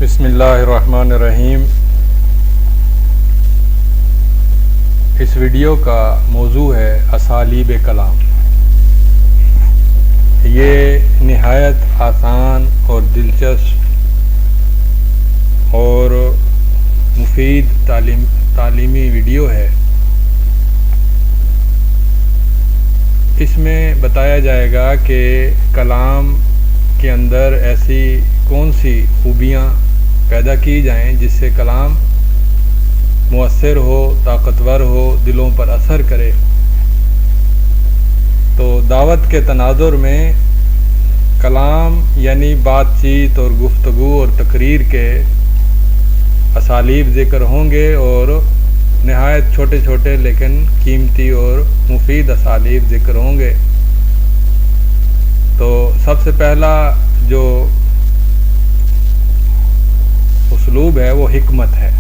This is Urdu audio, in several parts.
بسم اللہ الرحمن الرحیم۔ اس ویڈیو کا موضوع ہے اسالیب کلام۔ یہ نہایت آسان اور دلچسپ اور مفید تعلیمی ویڈیو ہے۔ اس میں بتایا جائے گا کہ کلام کے اندر ایسی کون سی خوبیاں پیدا کی جائیں جس سے کلام مؤثر ہو، طاقتور ہو، دلوں پر اثر کرے۔ تو دعوت کے تناظر میں کلام یعنی بات چیت اور گفتگو اور تقریر کے اسالیب ذکر ہوں گے، اور نہایت چھوٹے چھوٹے لیکن قیمتی اور مفید اسالیب ذکر ہوں گے۔ تو سب سے پہلا جو اسلوب ہے وہ حکمت ہے،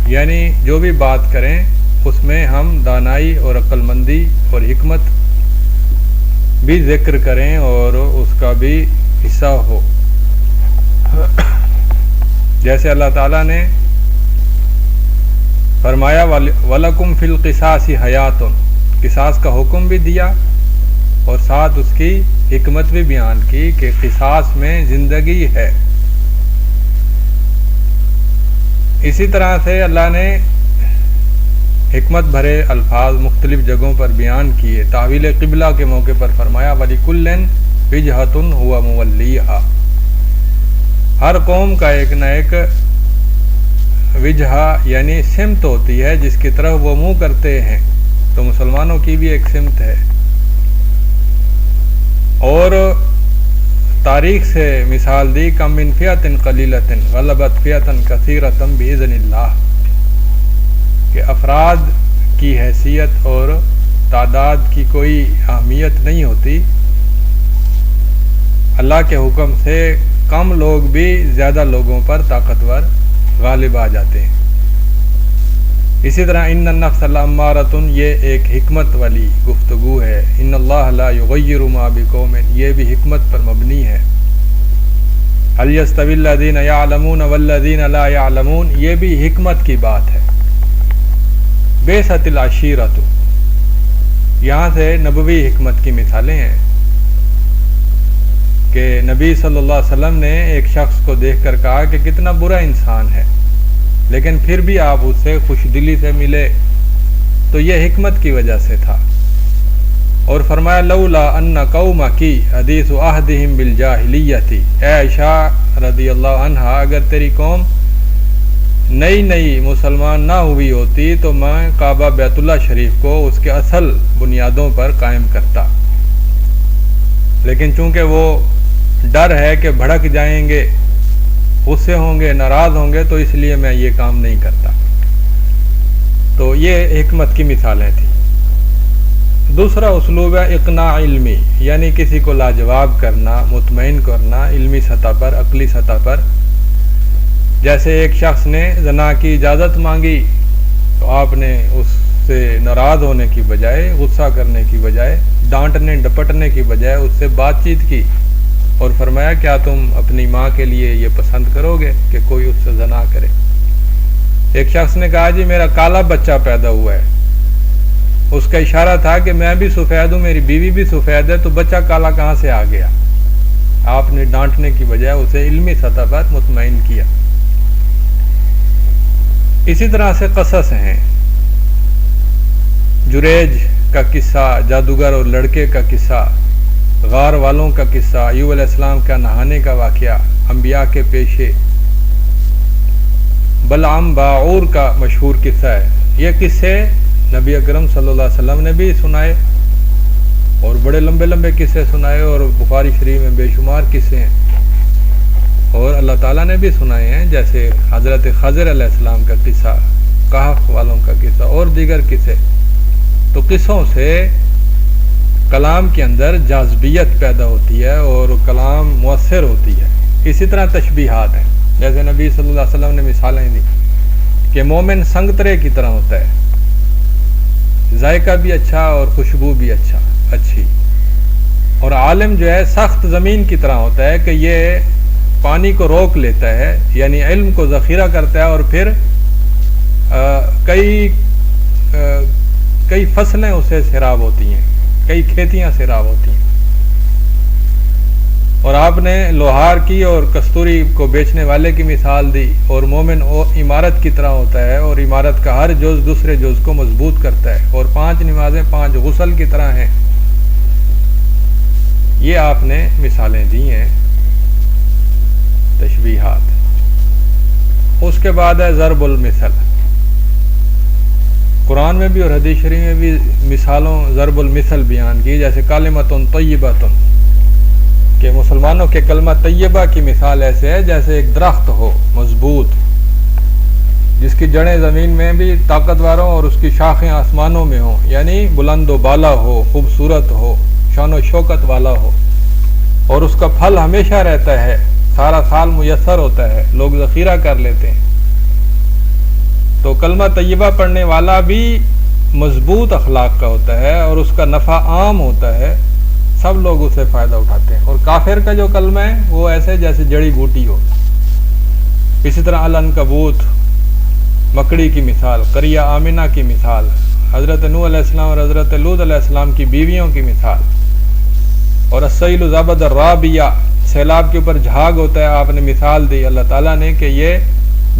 یعنی جو بھی بات کریں اس میں ہم دانائی اور عقل مندی اور حکمت بھی ذکر کریں اور اس کا بھی حصہ ہو۔ جیسے اللہ تعالیٰ نے فرمایا وَلَكُمْ فِي الْقِصَاصِ حَيَاتٌ، قصاص کا حکم بھی دیا اور ساتھ اس کی حکمت بھی بیان کی کہ قصاص میں زندگی ہے۔ اسی طرح سے اللہ نے حکمت بھرے الفاظ مختلف جگہوں پر بیان کیے۔ تحویل قبلہ کے موقع پر فرمایا وَلِكُلٍّ وِجْهَةٌ هُوَ مُوَلِّيهَا، ہر قوم کا ایک نہ ایک وجہہ یعنی سمت ہوتی ہے جس کی طرف وہ منہ کرتے ہیں۔ تو مسلمانوں کی بھی ایک سمت ہے، اور تاریخ سے مثال دی کم من فئۃ قلیلۃ غلبت فئۃ کثیرۃ باذن اللہ، کہ افراد کی حیثیت اور تعداد کی کوئی اہمیت نہیں ہوتی، اللہ کے حکم سے کم لوگ بھی زیادہ لوگوں پر طاقتور غالب آ جاتے ہیں۔ اسی طرح ان النفس لامارۃ، یہ ایک حکمت والی گفتگو ہے۔ ان اللہ لا یغیر ما بقوم، یہ بھی حکمت پر مبنی ہے۔ هل یستوی الذین یعلمون والذین لا یعلمون، یہ بھی حکمت کی بات ہے۔ بعثت العشیرۃ، یہاں سے نبوی حکمت کی مثالیں ہیں کہ نبی صلی اللہ علیہ وسلم نے ایک شخص کو دیکھ کر کہا کہ کتنا برا انسان ہے، لیکن پھر بھی آپ اس سے خوش دلی سے ملے، تو یہ حکمت کی وجہ سے تھا۔ اور فرمایا لولا ان قومکی حدیث عہدہم بالجاہلیۃ، اے عائشہ رضی اللہ عنہا، اگر تیری قوم نئی مسلمان نہ ہوئی ہوتی تو میں کعبہ بیت اللہ شریف کو اس کے اصل بنیادوں پر قائم کرتا، لیکن چونکہ وہ ڈر ہے کہ بھڑک جائیں گے، غصے ہوں گے، ناراض ہوں گے، تو اس لیے میں یہ کام نہیں کرتا۔ تو یہ حکمت کی مثالیں تھیں۔ دوسرا اسلوب ہے اقناع علمی، یعنی کسی کو لاجواب کرنا، مطمئن کرنا علمی سطح پر، عقلی سطح پر۔ جیسے ایک شخص نے زنا کی اجازت مانگی تو آپ نے اس سے ناراض ہونے کی بجائے، غصہ کرنے کی بجائے، ڈانٹنے ڈپٹنے کی بجائے اس سے بات چیت کی اور فرمایا کیا تم اپنی ماں کے لیے یہ پسند کرو گے کہ کوئی اس سے زنا کرے؟ ایک شخص نے کہا جی میرا کالا بچہ پیدا ہوا ہے، اس کا اشارہ تھا کہ میں بھی سفید ہوں، میری بیوی بھی سفید ہے، تو بچہ کالا کہاں سے آ گیا؟ آپ نے ڈانٹنے کی بجائے اسے علمی سطح پر مطمئن کیا۔ اسی طرح سے قصص ہیں، جریج کا قصہ، جادوگر اور لڑکے کا قصہ، غار والوں کا قصہ، ایوب علیہ السلام کا نہانے کا واقعہ، انبیاء کے پیشے، بلعام باعور کا مشہور قصہ ہے۔ یہ قصے نبی اکرم صلی اللہ علیہ وسلم نے بھی سنائے اور بڑے لمبے لمبے قصے سنائے، اور بخاری شریف میں بے شمار قصے ہیں، اور اللہ تعالیٰ نے بھی سنائے ہیں، جیسے حضرت خضر علیہ السلام کا قصہ، کہف والوں کا قصہ اور دیگر قصے۔ تو قصوں سے کلام کے اندر جاذبیت پیدا ہوتی ہے اور کلام مؤثر ہوتی ہے۔ اسی طرح تشبیہات ہیں، جیسے نبی صلی اللہ علیہ وسلم نے مثالیں دی کہ مومن سنگترے کی طرح ہوتا ہے، ذائقہ بھی اچھا اور خوشبو بھی اچھی، اور عالم جو ہے سخت زمین کی طرح ہوتا ہے کہ یہ پانی کو روک لیتا ہے، یعنی علم کو ذخیرہ کرتا ہے، اور پھر کئی فصلیں اسے سیراب ہوتی ہیں، کئی کھیتیاں سیراب ہوتی ہیں۔ اور آپ نے لوہار کی اور کستوری کو بیچنے والے کی مثال دی، اور مومن عمارت کی طرح ہوتا ہے، اور عمارت کا ہر جز دوسرے جز کو مضبوط کرتا ہے، اور 5 نمازیں 5 غسل کی طرح ہیں۔ یہ آپ نے مثالیں دی ہیں، تشبیہات۔ اس کے بعد ہے ضرب المثل۔ قرآن میں بھی اور حدیث شریف میں بھی مثالوں ضرب المثل بیان کی، جیسے کلمۃ طیبۃ، کہ مسلمانوں کے کلمہ طیبہ کی مثال ایسے ہے جیسے ایک درخت ہو مضبوط، جس کی جڑیں زمین میں بھی طاقتور ہوں اور اس کی شاخیں آسمانوں میں ہوں، یعنی بلند و بالا ہو، خوبصورت ہو، شان و شوکت والا ہو، اور اس کا پھل ہمیشہ رہتا ہے، سارا سال میسر ہوتا ہے، لوگ ذخیرہ کر لیتے ہیں۔ تو کلمہ طیبہ پڑھنے والا بھی مضبوط اخلاق کا ہوتا ہے، اور اس کا نفع عام ہوتا ہے، سب لوگ اس سے فائدہ اٹھاتے ہیں۔ اور کافر کا جو کلمہ ہے وہ ایسے جیسے جڑی بوٹی ہو۔ اسی طرح العنکبوت، مکڑی کی مثال، قریہ آمنہ کی مثال، حضرت نوح علیہ السلام اور حضرت لوط علیہ السلام کی بیویوں کی مثال، اور السیل زبد الرابیہ، سیلاب کے اوپر جھاگ ہوتا ہے، آپ نے مثال دی اللہ تعالیٰ نے کہ یہ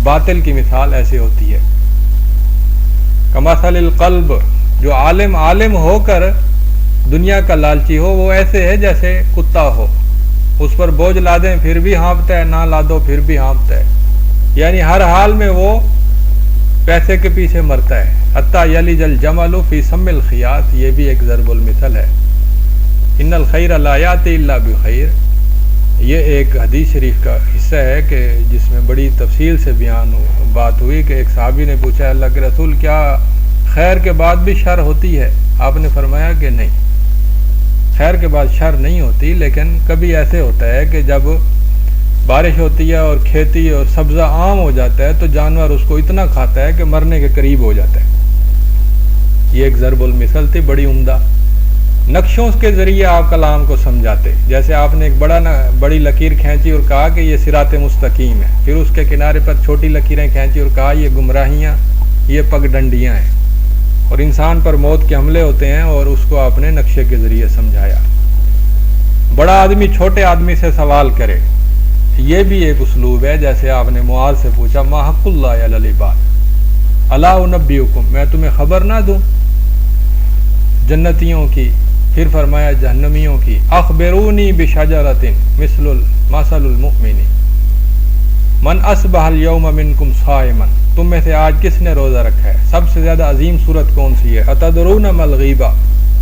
باطل کی مثال ایسے ہوتی ہے۔ کمثل القلب، جو عالم ہو کر دنیا کا لالچی ہو، وہ ایسے ہے جیسے کتا ہو، اس پر بوجھ لا دیں پھر بھی ہانپتا ہے، نہ لا دو پھر بھی ہانپتا ہے، یعنی ہر حال میں وہ پیسے کے پیچھے مرتا ہے۔ حتی یلج الجمل فی سم الخیاط، یہ بھی ایک ضرب المثل ہے۔ ان الخیر لا یاتی الا بخیر، یہ ایک حدیث شریف کا حصہ ہے کہ جس میں بڑی تفصیل سے بات ہوئی کہ ایک صحابی نے پوچھا اللہ کے رسول کیا خیر کے بعد بھی شر ہوتی ہے؟ آپ نے فرمایا کہ نہیں، خیر کے بعد شر نہیں ہوتی، لیکن کبھی ایسے ہوتا ہے کہ جب بارش ہوتی ہے اور کھیتی اور سبزہ عام ہو جاتا ہے تو جانور اس کو اتنا کھاتا ہے کہ مرنے کے قریب ہو جاتا ہے۔ یہ ایک ضرب المثل تھی بڑی عمدہ۔ نقشوں کے ذریعے آپ کلام کو سمجھاتے، جیسے آپ نے ایک بڑی لکیر کھینچی اور کہا کہ یہ صراط مستقیم ہے، پھر اس کے کنارے پر چھوٹی لکیریں کھینچی اور کہا یہ گمراہیاں، یہ پگ ڈنڈیاں ہیں، اور انسان پر موت کے حملے ہوتے ہیں، اور اس کو آپ نے نقشے کے ذریعے سمجھایا۔ بڑا آدمی چھوٹے آدمی سے سوال کرے، یہ بھی ایک اسلوب ہے، جیسے آپ نے معاذ سے پوچھا ما حق اللہ علی العباد الا انبئکم، میں تمہیں خبر نہ دوں جنتیوں کی، پھر فرمایا جہنمیوں کی، اخبرونی بشجرۃ مثل المؤمن من اصبح اليوم منکم صائما، تم میں سے آج کس نے روزہ رکھا ہے؟ سب سے زیادہ عظیم صورت کون سی ہے؟ اتدرون ما الغیبہ،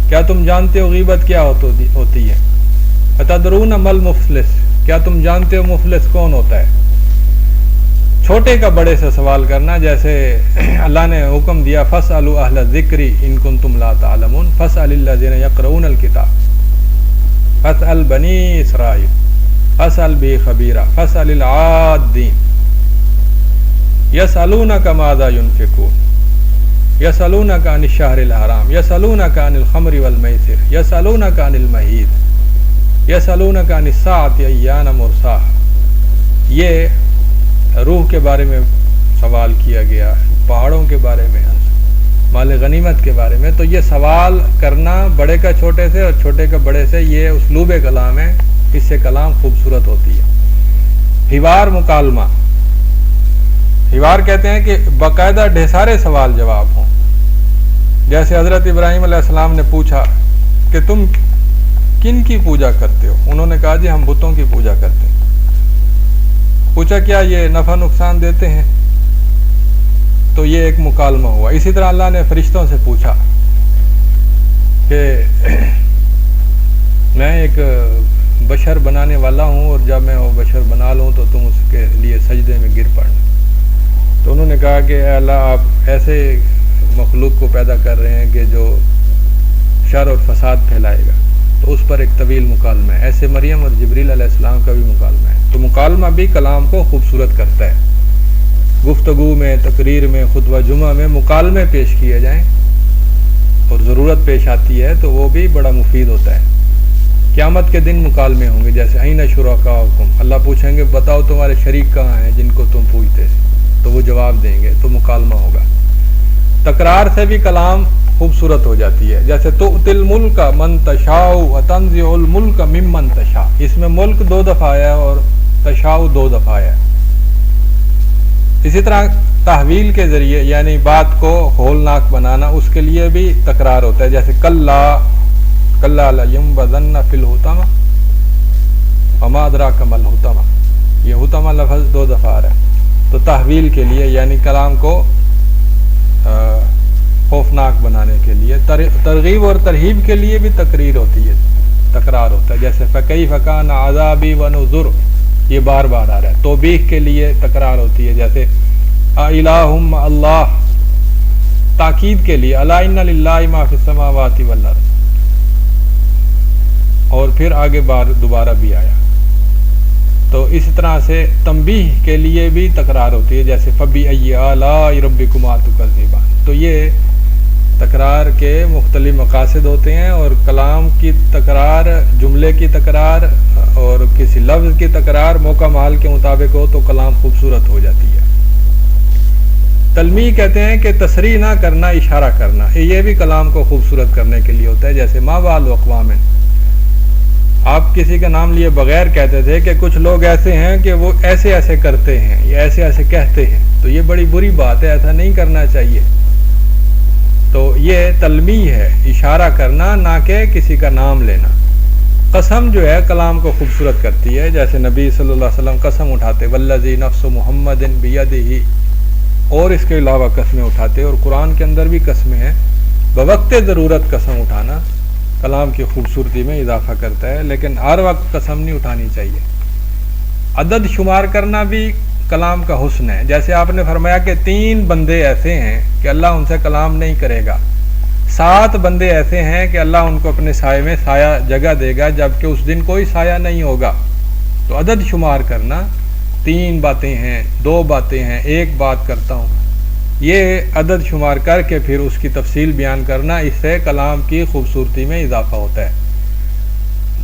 کیا تم جانتے ہو غیبت کیا ہوتی ہے؟ اتدرون ما المفلس، کیا تم جانتے ہو مفلس کون ہوتا ہے؟ چھوٹے کا بڑے سے سوال کرنا، جیسے اللہ نے حکم دیا فاسألوا اہل الذکر ان کنتم لا تعلمون، فاسأل الذین یقرؤون الکتاب، فاسأل بنی اسرائیل، فاسأل بی خبیرہ، فاسأل العادین، یسألونک ماذا ینفقون، یسألونک عن الشہر الحرام، یسألونک عن الخمر والمیسر، یسألونک عن المحیض، یسألونک عن الساعۃ ایان مرساہا۔ یہ روح کے بارے میں سوال کیا گیا، پہاڑوں کے بارے میں، مال غنیمت کے بارے میں۔ تو یہ سوال کرنا بڑے کا چھوٹے سے اور چھوٹے کا بڑے سے، یہ اسلوب کلام ہے، اس سے کلام خوبصورت ہوتی ہے۔ حوار مکالمہ، حوار کہتے ہیں کہ باقاعدہ ڈھیسارے سوال جواب ہوں، جیسے حضرت ابراہیم علیہ السلام نے پوچھا کہ تم کن کی پوجا کرتے ہو؟ انہوں نے کہا جی ہم بتوں کی پوجا کرتے ہیں۔ پوچھا کیا یہ نفع نقصان دیتے ہیں؟ تو یہ ایک مکالمہ ہوا۔ اسی طرح اللہ نے فرشتوں سے پوچھا کہ میں ایک بشر بنانے والا ہوں، اور جب میں وہ بشر بنا لوں تو تم اس کے لیے سجدے میں گر پڑنا۔ تو انہوں نے کہا کہ اے اللہ آپ ایسے مخلوق کو پیدا کر رہے ہیں کہ جو شر اور فساد پھیلائے گا، تو اس پر ایک طویل مکالمہ ہے۔ ایسے مریم اور جبریل علیہ السلام کا بھی مکالمہ ہے۔ تو مکالمہ بھی کلام کو خوبصورت کرتا ہے۔ گفتگو میں، تقریر میں، خطبہ جمعہ میں مکالمے پیش کیے جائیں اور ضرورت پیش آتی ہے تو وہ بھی بڑا مفید ہوتا ہے، قیامت کے دن مکالمے ہوں گے، جیسے این شرکاؤکم، اللہ پوچھیں گے بتاؤ تمہارے شریک کہاں ہیں جن کو تم پوچھتے تھے، تو وہ جواب دیں گے، تو مکالمہ ہوگا۔ تکرار سے بھی کلام خوبصورت ہو جاتی ہے، جیسے تؤتی الملک من تشاء وتنزع الملک ممن تشاء، اس میں ملک 2 دفعہ آیا اور تشاء 2 دفعہ آیا۔ اسی طرح تحویل کے ذریعے یعنی بات کو ہولناک بنانا، اس کے لیے بھی تکرار ہوتا ہے، جیسے کلا لینبذن فی الحطمہ وما ادراک ما الحطمہ، یہ حطمہ لفظ 2 دفعہ آ رہا ہے۔ تو تحویل کے لیے یعنی کلام کو خوفناک بنانے کے لیے، ترغیب اور ترہیب کے لیے بھی تقریر ہوتی ہے، تکرار ہوتا ہے، جیسے فکیف کان عذابی ونذر، یہ بار بار آ رہا ہے۔ توبیخ کے لیے تکرار ہوتی ہے، جیسے الہم اللہ، تاکید کے لیے الا ان للہ ما فی السماوات والارض، اور پھر آگے بار دوبارہ بھی آیا۔ تو اس طرح سے تنبیہ کے لیے بھی تکرار ہوتی ہے، جیسے فبأی آلاء ربکما تکذبان۔ تو یہ تکرار کے مختلف مقاصد ہوتے ہیں، اور کلام کی تکرار، جملے کی تکرار اور کسی لفظ کی تکرار موقع محل کے مطابق ہو تو کلام خوبصورت ہو جاتی ہے۔ تلمیح کہتے ہیں کہ تصریح نہ کرنا، اشارہ کرنا، یہ بھی کلام کو خوبصورت کرنے کے لیے ہوتا ہے، جیسے ما بال اقوام، آپ کسی کا نام لیے بغیر کہتے تھے کہ کچھ لوگ ایسے ہیں کہ وہ ایسے ایسے کرتے ہیں یا ایسے ایسے کہتے ہیں، تو یہ بڑی بری بات ہے، ایسا نہیں کرنا چاہیے۔ تو یہ تلمیح ہے، اشارہ کرنا، نہ کہ کسی کا نام لینا۔ قسم جو ہے کلام کو خوبصورت کرتی ہے، جیسے نبی صلی اللہ علیہ وسلم قسم اٹھاتے والذی نفس محمد بیدہ، اور اس کے علاوہ قسمیں اٹھاتے، اور قرآن کے اندر بھی قسمیں ہیں۔ بوقت ضرورت قسم اٹھانا کلام کی خوبصورتی میں اضافہ کرتا ہے، لیکن ہر وقت قسم نہیں اٹھانی چاہیے۔ عدد شمار کرنا بھی کلام کا حسن ہے، جیسے آپ نے فرمایا کہ 3 بندے ایسے ہیں کہ اللہ ان سے کلام نہیں کرے گا، 7 بندے ایسے ہیں کہ اللہ ان کو اپنے سائے میں سایہ جگہ دے گا، جبکہ اس دن کوئی سایہ نہیں ہوگا۔ تو عدد شمار کرنا، 3 باتیں ہیں، 2 باتیں ہیں، 1 بات کرتا ہوں، یہ عدد شمار کر کے پھر اس کی تفصیل بیان کرنا، اس سے کلام کی خوبصورتی میں اضافہ ہوتا ہے۔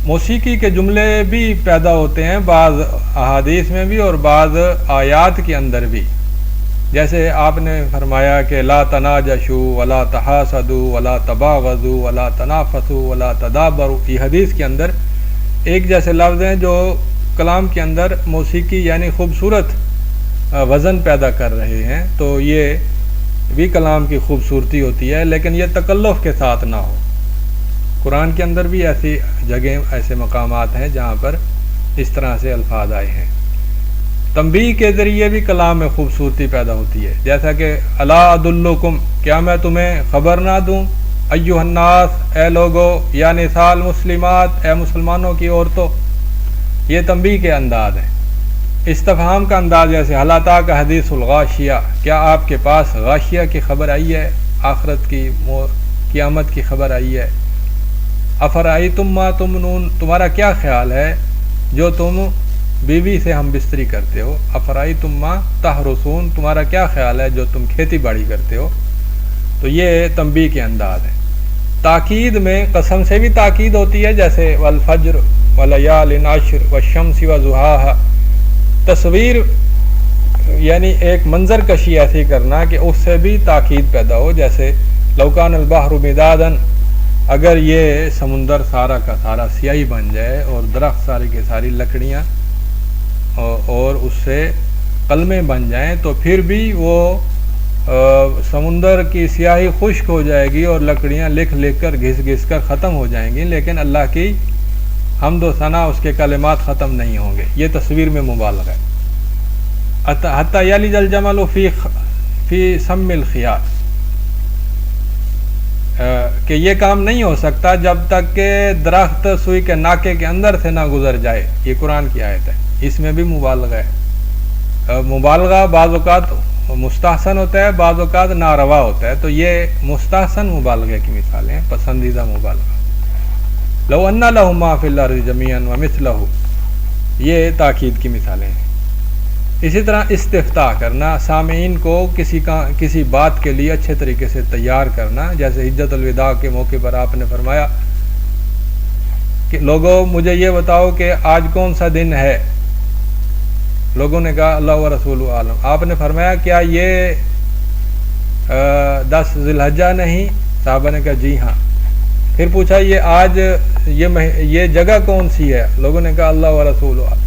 موسیقی کے جملے بھی پیدا ہوتے ہیں بعض احادیث میں بھی اور بعض آیات کے اندر بھی، جیسے آپ نے فرمایا کہ لا تناجشوا ولا تحاسدوا ولا تباغضوا ولا تنافسوا ولا تدابروا، یہ حدیث کے اندر ایک جیسے لفظ ہیں جو کلام کے اندر موسیقی یعنی خوبصورت وزن پیدا کر رہے ہیں، تو یہ بھی کلام کی خوبصورتی ہوتی ہے، لیکن یہ تکلف کے ساتھ نہ ہو۔ قرآن کے اندر بھی ایسی جگہیں، ایسے مقامات ہیں جہاں پر اس طرح سے الفاظ آئے ہیں۔ تنبیہ کے ذریعے بھی کلام میں خوبصورتی پیدا ہوتی ہے، جیسا کہ الا ادلکم، کیا میں تمہیں خبر نہ دوں، ایھا الناس، اے لوگو، یا نساء المسلمات، اے مسلمانوں کی عورتوں، یہ تنبیہ کے انداز ہیں۔ استفہام کا انداز جیسے حل اتاک حدیث الغاشیہ، کیا آپ کے پاس غاشیہ کی خبر آئی ہے، آخرت کی، قیامت کی خبر آئی ہے۔ افرأیتم ما تمنون، تمہارا کیا خیال ہے جو تم بیوی سے ہم بستری کرتے ہو۔ افرأیتم ما تحرثون، تمہارا کیا خیال ہے جو تم کھیتی باڑی کرتے ہو۔ تو یہ تنبیہ کے انداز ہے۔ تاکید میں قسم سے بھی تاکید ہوتی ہے، جیسے والفجر ولیال عشر والشمس وضحاها، تصویر یعنی ایک منظر کشی ایسی کرنا کہ اس سے بھی تاکید پیدا ہو، جیسے لو کان البحر مدادا، اگر یہ سمندر سارا کا سارا سیاہی بن جائے اور درخت ساری کے ساری لکڑیاں اور اس سے قلمیں بن جائیں، تو پھر بھی وہ سمندر کی سیاہی خشک ہو جائے گی اور لکڑیاں لکھ لکھ کر گھس گھس کر ختم ہو جائیں گی، لیکن اللہ کی حمد و ثنا، اس کے کلمات ختم نہیں ہوں گے۔ یہ تصویر میں مبالغہ ہے۔ حتی یلج الجمل فی سم الخیاط، کہ یہ کام نہیں ہو سکتا جب تک کہ درخت سوئی کے ناکے کے اندر سے نہ گزر جائے، یہ قرآن کی آیت ہے، اس میں بھی مبالغہ ہے۔ مبالغہ بعض اوقات مستحسن ہوتا ہے، بعض اوقات ناروا ہوتا ہے، تو یہ مستحسن مبالغے کی مثالیں ہیں، پسندیدہ مبالغہ۔ لو ان لہ ما فی الارض جمیعا ومثلہ، یہ تاکید کی مثالیں ہیں۔ اسی طرح استفتاء کرنا، سامعین کو کسی بات کے لیے اچھے طریقے سے تیار کرنا، جیسے حجت الوداع کے موقع پر آپ نے فرمایا کہ لوگوں مجھے یہ بتاؤ کہ آج کون سا دن ہے؟ لوگوں نے کہا اللہ و رسول عالم۔ آپ نے فرمایا کیا یہ 10 ذی الحجہ نہیں؟ صحابہ نے کہا جی ہاں۔ پھر پوچھا یہ آج یہ جگہ کون سی ہے؟ لوگوں نے کہا اللہ و رسول عالم۔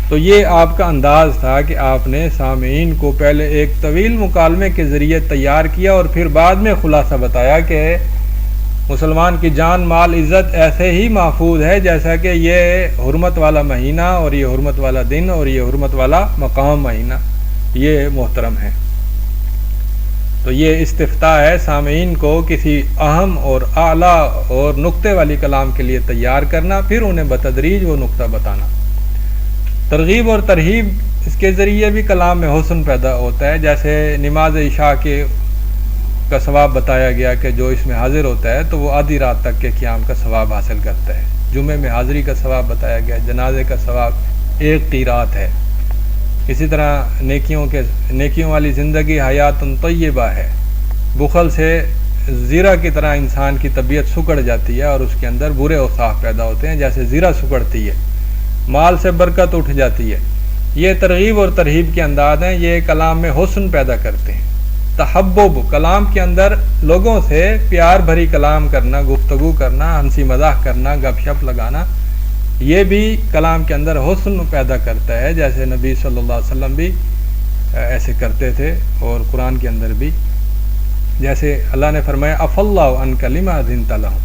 تو یہ آپ کا انداز تھا کہ آپ نے سامعین کو پہلے ایک طویل مکالمے کے ذریعے تیار کیا اور پھر بعد میں خلاصہ بتایا کہ مسلمان کی جان مال عزت ایسے ہی محفوظ ہے جیسا کہ یہ حرمت والا مہینہ اور یہ حرمت والا دن اور یہ حرمت والا مقام مہینہ یہ محترم ہے۔ تو یہ استفتاء ہے سامعین کو کسی اہم اور اعلیٰ اور نقطے والی کلام کے لیے تیار کرنا، پھر انہیں بتدریج وہ نقطہ بتانا۔ ترغیب اور ترہیب اس کے ذریعے بھی کلام میں حسن پیدا ہوتا ہے، جیسے نماز عشاء کا ثواب بتایا گیا کہ جو اس میں حاضر ہوتا ہے تو وہ آدھی رات تک کے قیام کا ثواب حاصل کرتا ہے۔ جمعے میں حاضری کا ثواب بتایا گیا، جنازے کا ثواب 1 قیرات ہے۔ اسی طرح نیکیوں والی زندگی حیات طیبہ ہے۔ بخل سے زیرہ کی طرح انسان کی طبیعت سکڑ جاتی ہے اور اس کے اندر برے اوصاف پیدا ہوتے ہیں، جیسے زیرہ سکڑتی ہے، مال سے برکت اٹھ جاتی ہے۔ یہ ترغیب اور ترہیب کے انداز ہیں، یہ کلام میں حسن پیدا کرتے ہیں۔ تحبب، کلام کے اندر لوگوں سے پیار بھری کلام کرنا، گفتگو کرنا، ہنسی مزاح کرنا، گپ شپ لگانا، یہ بھی کلام کے اندر حسن پیدا کرتا ہے، جیسے نبی صلی اللہ علیہ وسلم بھی ایسے کرتے تھے اور قرآن کے اندر بھی، جیسے اللہ نے فرمایا اف اللہ عنک لما اذنت لہم،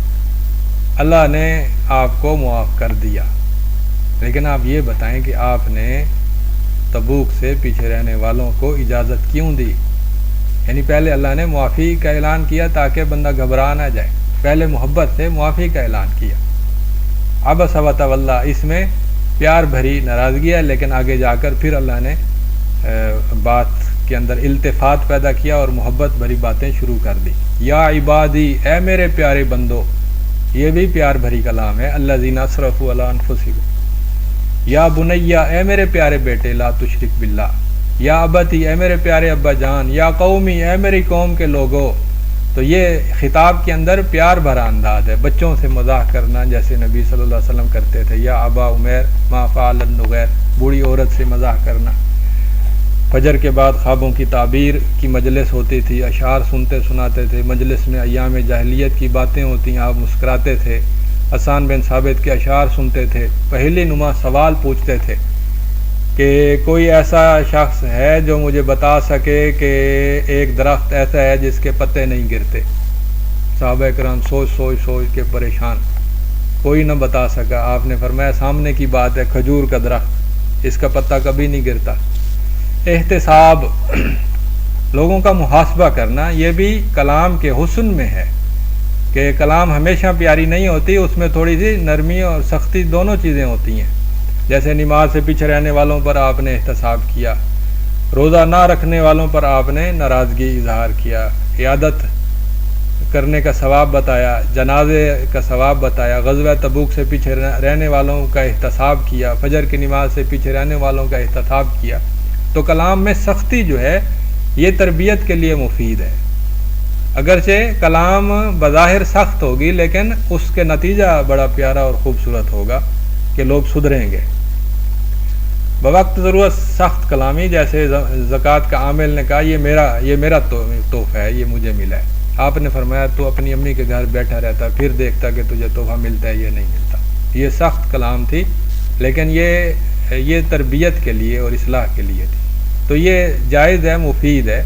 اللہ نے آپ کو معاف کر دیا، لیکن آپ یہ بتائیں کہ آپ نے تبوک سے پیچھے رہنے والوں کو اجازت کیوں دی؟ یعنی پہلے اللہ نے معافی کا اعلان کیا تاکہ بندہ گھبرا نہ جائے، پہلے محبت سے معافی کا اعلان کیا۔ عبس و تولی، اس میں پیار بھری ناراضگی ہے، لیکن آگے جا کر پھر اللہ نے بات کے اندر التفات پیدا کیا اور محبت بھری باتیں شروع کر دی۔ یا عبادی، اے میرے پیارے بندو، یہ بھی پیار بھری کلام ہے۔ الذین اسرفوا علی انفسہم، یا بنیا، اے میرے پیارے بیٹے، لا تشرک باللہ، یا ابتی، اے میرے پیارے ابا جان، یا قومی، اے میری قوم کے لوگوں۔ تو یہ خطاب کے اندر پیار بھرا انداز ہے، بچوں سے مزاح کرنا جیسے نبی صلی اللہ علیہ وسلم کرتے تھے، یا ابا عمیر ما فعل النغیر، بوڑھی عورت سے مزاح کرنا۔ فجر کے بعد خوابوں کی تعبیر کی مجلس ہوتی تھی، اشعار سنتے سناتے تھے، مجلس میں ایام جاہلیت کی باتیں ہوتی ہیں، آپ مسکراتے تھے، حسان بن ثابت کے اشعار سنتے تھے، پہلی نما سوال پوچھتے تھے کہ کوئی ایسا شخص ہے جو مجھے بتا سکے کہ ایک درخت ایسا ہے جس کے پتے نہیں گرتے؟ صحابہ کرام سوچ کے پریشان، کوئی نہ بتا سکا۔ آپ نے فرمایا سامنے کی بات ہے، کھجور کا درخت، اس کا پتا کبھی نہیں گرتا۔ احتساب، لوگوں کا محاسبہ کرنا، یہ بھی کلام کے حسن میں ہے کہ کلام ہمیشہ پیاری نہیں ہوتی، اس میں تھوڑی سی نرمی اور سختی دونوں چیزیں ہوتی ہیں۔ جیسے نماز سے پیچھے رہنے والوں پر آپ نے احتساب کیا، روزہ نہ رکھنے والوں پر آپ نے ناراضگی اظہار کیا، عیادت کرنے کا ثواب بتایا، جنازے کا ثواب بتایا، غزوہ تبوک سے پیچھے رہنے والوں کا احتساب کیا، فجر کی نماز سے پیچھے رہنے والوں کا احتساب کیا۔ تو کلام میں سختی جو ہے یہ تربیت کے لیے مفید ہے، اگرچہ کلام بظاہر سخت ہوگی لیکن اس کے نتیجہ بڑا پیارا اور خوبصورت ہوگا کہ لوگ سدھریں گے۔ بوقت ضرورت سخت کلامی، جیسے زکوٰۃ کا عامل نے کہا یہ میرا تحفہ ہے، یہ مجھے ملا ہے۔ آپ نے فرمایا تو اپنی امی کے گھر بیٹھا رہتا، پھر دیکھتا کہ تجھے تحفہ ملتا ہے یا نہیں ملتا۔ یہ سخت کلام تھی، لیکن یہ تربیت کے لیے اور اصلاح کے لیے تھی، تو یہ جائز ہے، مفید ہے۔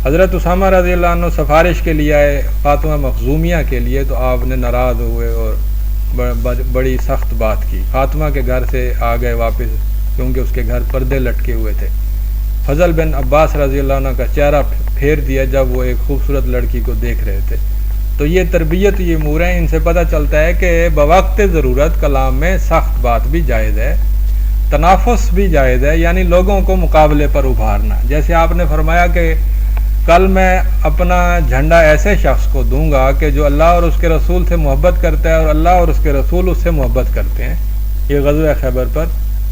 حضرت اسامہ رضی اللہ عنہ سفارش کے لیے آئے فاطمہ مخزومیہ کے لیے، تو آپ نے ناراض ہوئے اور بڑی سخت بات کی، فاطمہ کے گھر سے آ گئے واپس، کیونکہ اس کے گھر پردے لٹکے ہوئے تھے۔ فضل بن عباس رضی اللہ عنہ کا چہرہ پھیر دیا جب وہ ایک خوبصورت لڑکی کو دیکھ رہے تھے۔ تو یہ تربیت، یہ امور ہیں، ان سے پتہ چلتا ہے کہ بوقت ضرورت کلام میں سخت بات بھی جائز ہے، تنافس بھی جائز ہے، یعنی لوگوں کو مقابلے پر ابھارنا۔ جیسے آپ نے فرمایا کہ کل میں اپنا جھنڈا ایسے شخص کو دوں گا کہ جو اللہ اور اس کے رسول سے محبت کرتا ہے اور اللہ اور اس کے رسول اس سے محبت کرتے ہیں۔ یہ غزوہ خیبر پر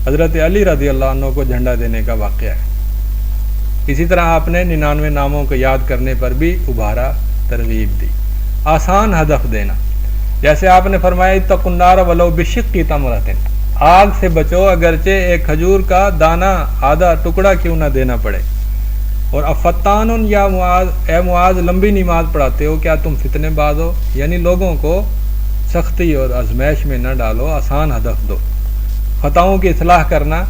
حضرت علی رضی اللہ عنہ کو جھنڈا دینے کا واقعہ ہے۔ اسی طرح آپ نے 99 ناموں کو یاد کرنے پر بھی ابھارا، ترغیب دی۔ آسان ہدف دینا، جیسے آپ نے فرمایا اتقوا النار ولو بشق تمرۃ، آگ سے بچو اگرچہ ایک کھجور کا دانہ آدھا ٹکڑا کیوں نہ دینا پڑے۔ اور افتان یا معاذ، اے معاذ لمبی نماز پڑھاتے ہو، کیا تم فتنے باز ہو؟ یعنی لوگوں کو سختی اور آزمائش میں نہ ڈالو، آسان ہدف دو۔ خطاؤں کی اصلاح کرنا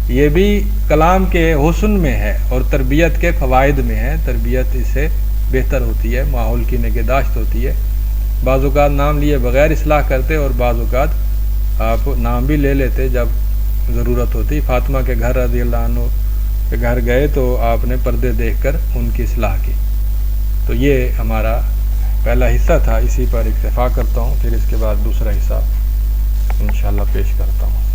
یہ بھی کلام کے حسن میں ہے اور تربیت کے فوائد میں ہے، تربیت اس سے بہتر ہوتی ہے، ماحول کی نگہداشت ہوتی ہے۔ بعض اوقات نام لیے بغیر اصلاح کرتے اور بعض اوقات آپ نام بھی لے لیتے جب ضرورت ہوتی۔ فاطمہ کے گھر رضی اللہ عنہ کے گھر گئے تو آپ نے پردے دیکھ کر ان کی اصلاح کی۔ تو یہ ہمارا پہلا حصہ تھا، اسی پر اکتفا کرتا ہوں، پھر اس کے بعد دوسرا حصہ انشاءاللہ پیش کرتا ہوں۔